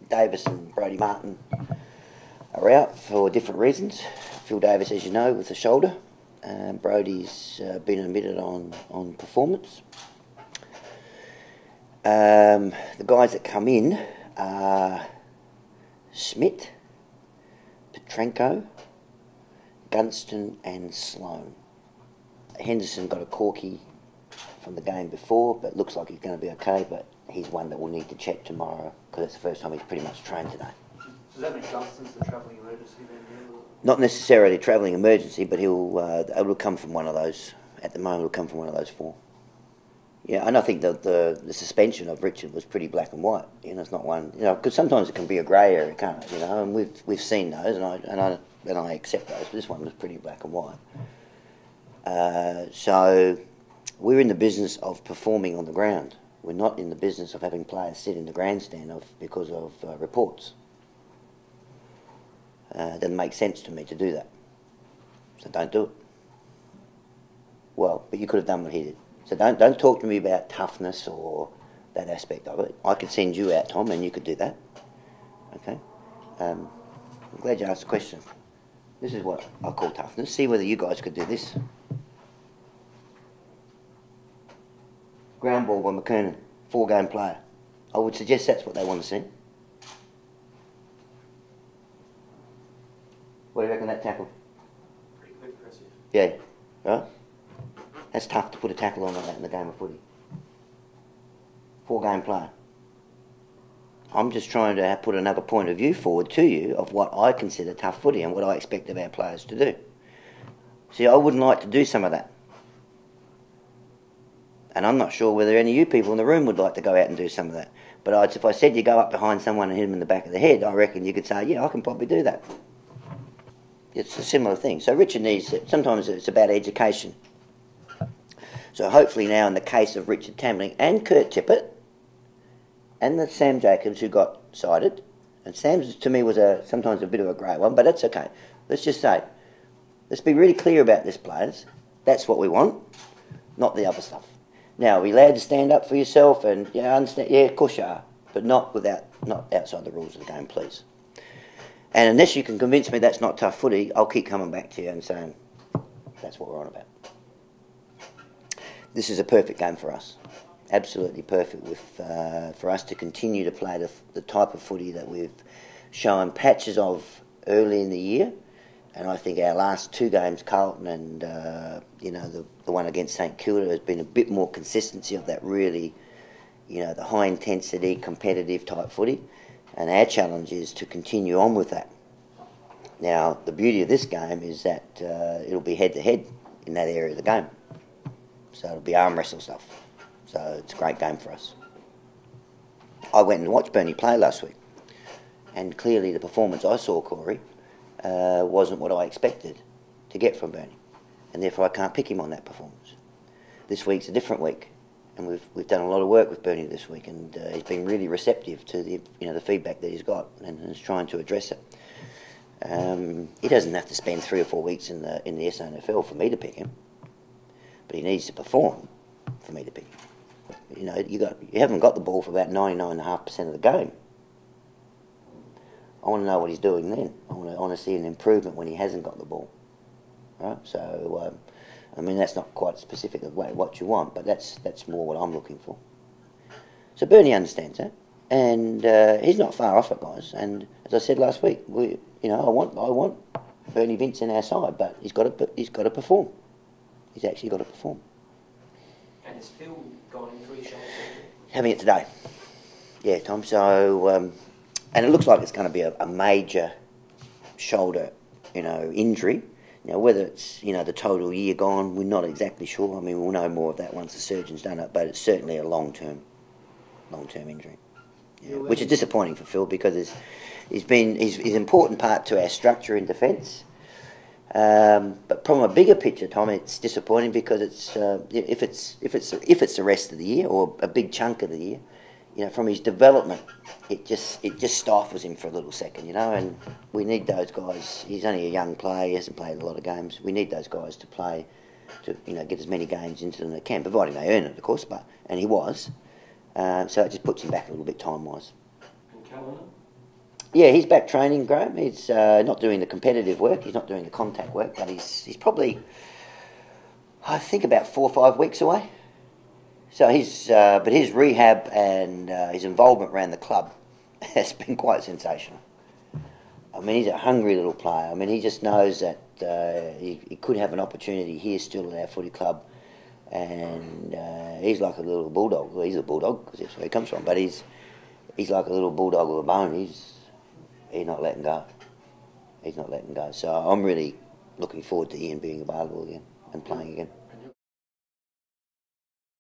Davis and Brodie Martin are out for different reasons. Phil Davis, as you know, with the shoulder. Brodie's been admitted on performance. The guys that come in are Schmidt, Petrenko, Gunston and Sloan. Henderson got a corky from the game before, but looks like he's going to be okay, but he's one that we'll need to check tomorrow because it's the first time he's pretty much trained today. Does that mean Gunston's the travelling emergency then? Not necessarily travelling emergency, but it'll come from one of those. At the moment, it'll come from one of those four. Yeah, and I think that the suspension of Richard was pretty black and white. You know, it's not one. You know, because sometimes it can be a grey area, can't it? You know, and we've seen those, and I accept those. But this one was pretty black and white. So we're in the business of performing on the ground. We're not in the business of having players sit in the grandstand because of reports. It doesn't make sense to me to do that. So don't do it. Well, but you could have done what he did. So don't talk to me about toughness or that aspect of it. I could send you out, Tom, and you could do that. Okay? I'm glad you asked the question. This is what I call toughness. See whether you guys could do this. Ground ball by McKernan, 4-game player. I would suggest that's what they want to see. What do you reckon that tackle? Pretty impressive. Yeah, right? That's tough to put a tackle on like that in the game of footy. 4-game player. I'm just trying to put another point of view forward to you of what I consider tough footy and what I expect of our players to do. See, I wouldn't like to do some of that. And I'm not sure whether any of you people in the room would like to go out and do some of that. But if I said you go up behind someone and hit them in the back of the head, I reckon you could say, yeah, I can probably do that. It's a similar thing. So Richard needs it. Sometimes it's about education. So hopefully now in the case of Richard Tamling and Kurt Tippett and the Sam Jacobs who got cited, and Sam's to me was sometimes a bit of a grey one, but that's okay. Let's just say, let's be really clear about this, players. That's what we want, not the other stuff. Now, are we allowed to stand up for yourself and understand? Yeah, of course you are, but not outside the rules of the game, please. And unless you can convince me that's not tough footy, I'll keep coming back to you and saying that's what we're on about. This is a perfect game for us. Absolutely perfect for us to continue to play the type of footy that we've shown patches of early in the year. And I think our last 2 games, Carlton and the one against St Kilda, has been a bit more consistency of that really, the high intensity, competitive type footy. And our challenge is to continue on with that. Now, the beauty of this game is that it'll be head-to-head in that area of the game. So it'll be arm wrestle stuff. So it's a great game for us. I went and watched Bernie play last week. And clearly the performance I saw, Corey, wasn't what I expected to get from Bernie. And therefore I can't pick him on that performance. This week's a different week. And we've done a lot of work with Bernie this week, and he's been really receptive to the feedback that he's got, and is trying to address it. He doesn't have to spend 3 or 4 weeks in the SANFL for me to pick him, but he needs to perform for me to pick him. You haven't got the ball for about 99.5% of the game. I want to know what he's doing then. I want to see an improvement when he hasn't got the ball. Right? So. That's not quite specific of what you want, but that's more what I'm looking for. So Bernie understands that, and he's not far off it, guys. And as I said last week, I want Bernie Vince in our side, but he's got to perform. He's actually got to perform. And has Phil gone in for his shoulder surgery? Having it today, yeah, Tom. So and it looks like it's going to be a major shoulder, injury. Now, whether it's, the total year gone, we're not exactly sure. I mean, we'll know more of that once the surgeon's done it, but it's certainly a long-term injury, which is disappointing for Phil because he's been his important part to our structure in defence. But from a bigger picture, Tom, it's disappointing because it's if it's the rest of the year or a big chunk of the year, from his development, it just stifles him for a little second, and we need those guys. He's only a young player, he hasn't played a lot of games. We need those guys to play to get as many games into them as they can, providing they earn it, of course. And he was, so it just puts him back a little bit time wise. And Callanan? Yeah, he's back training, Graham. He's not doing the competitive work. He's not doing the contact work, but he's probably, I think, about 4 or 5 weeks away. So but his rehab and his involvement around the club has been quite sensational. I mean, he's a hungry little player. I mean, he just knows that he could have an opportunity here still at our footy club, and he's like a little bulldog. Well, he's a bulldog because that's where he comes from, but he's like a little bulldog with a bone. He's not letting go. He's not letting go. So I'm really looking forward to Ian being available again and playing again.